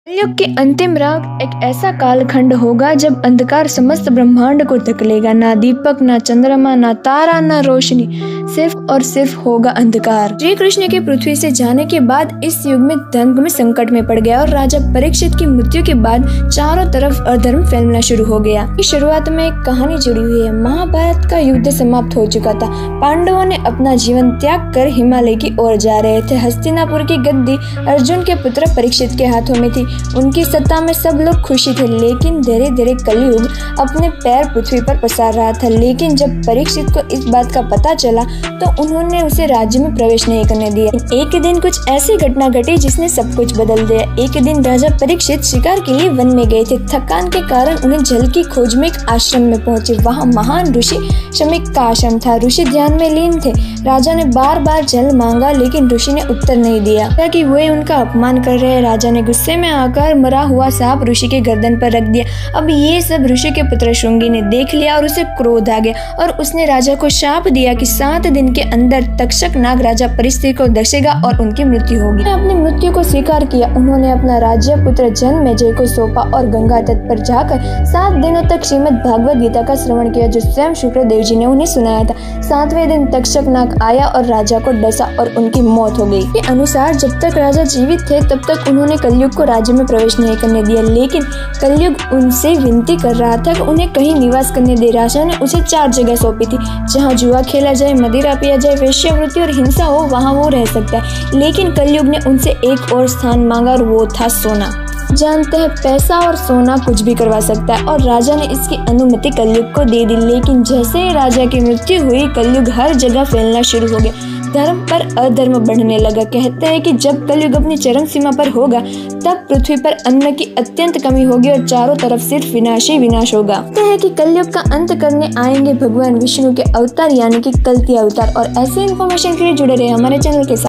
कलयुग के अंतिम राग एक ऐसा कालखंड होगा जब अंधकार समस्त ब्रह्मांड को धकेलेगा। ना दीपक, ना चंद्रमा, ना तारा, ना रोशनी, सिर्फ और सिर्फ होगा अंधकार। श्री कृष्ण के पृथ्वी से जाने के बाद इस युग में धर्म में संकट में पड़ गया और राजा परीक्षित की मृत्यु के बाद चारों तरफ अधर्म फैलना शुरू हो गया। इस शुरुआत में एक कहानी जुड़ी हुई है। महाभारत का युद्ध समाप्त हो चुका था। पांडवों ने अपना जीवन त्याग कर हिमालय की ओर जा रहे थे। हस्तिनापुर की गद्दी अर्जुन के पुत्र परीक्षित के हाथों में थी। उनकी सत्ता में सब लोग खुशी थे, लेकिन धीरे धीरे कलयुग अपने पैर पृथ्वी पर पसार रहा था। लेकिन जब परीक्षित को इस बात का पता चला तो उन्होंने उसे राज्य में प्रवेश नहीं करने दिया। एक दिन कुछ ऐसी घटना घटी जिसने सब कुछ बदल दिया। एक दिन राजा परीक्षित शिकार के लिए वन में गए थे। थकान के कारण उन्हें जल की खोज में एक आश्रम में पहुंचे। वहाँ महान ऋषि शमीक का आश्रम था। ऋषि ध्यान में लीन थे। राजा ने बार बार जल मांगा, लेकिन ऋषि ने उत्तर नहीं दिया कि वे उनका अपमान कर रहे हैं। राजा ने गुस्से में आकर मरा हुआ सांप ऋषि के गर्दन पर रख दिया। अब ये सब ऋषि के पुत्र श्रृंगी ने देख लिया और उसे क्रोध आ गया और उसने राजा को शाप दिया कि 7 दिन के अंदर तक्षक नाग राजा परीक्षित को दर्शेगा और उनकी मृत्यु होगी। उन्होंने अपनी मृत्यु को स्वीकार किया। उन्होंने अपना राज्य पुत्र जन्मेजय को सौंपा और गंगा तट पर जाकर 7 दिनों तक श्रीमद् भागवत गीता का श्रवण किया, जो स्वयं शुक्रदेव जी ने उन्हें सुनाया था। 7वें दिन तक्षक नाग आया और राजा को डसा और उनकी मौत हो गई। के अनुसार जब तक राजा जीवित थे तब तक उन्होंने कलयुग को राज्य में प्रवेश नहीं करने दिया, लेकिन कलयुग उनसे विनती कर रहा था कि उन्हें कहीं निवास करने दे। राजा ने उसे 4 जगह सौंपी थी, जहाँ जुआ खेला जाए, मदिरा पिया जाए, वेश्यावृत्ति और हिंसा हो, वहाँ वो रह सकता है। लेकिन कलयुग ने उनसे एक और स्थान मांगा और वो था सोना। जानते हैं, पैसा और सोना कुछ भी करवा सकता है और राजा ने इसकी अनुमति कलयुग को दे दी। लेकिन जैसे ही राजा की मृत्यु हुई, कलयुग हर जगह फैलना शुरू हो गया। धर्म पर अधर्म बढ़ने लगा। कहते हैं कि जब कलयुग अपनी चरम सीमा पर होगा तब पृथ्वी पर अन्न की अत्यंत कमी होगी और चारों तरफ सिर्फ विनाश ही विनाश होगा। कहते हैं कि कलयुग का अंत करने आएंगे भगवान विष्णु के अवतार यानी कि कल्कि अवतार। और ऐसे इन्फॉर्मेशन के लिए जुड़े रहे हमारे चैनल के साथ।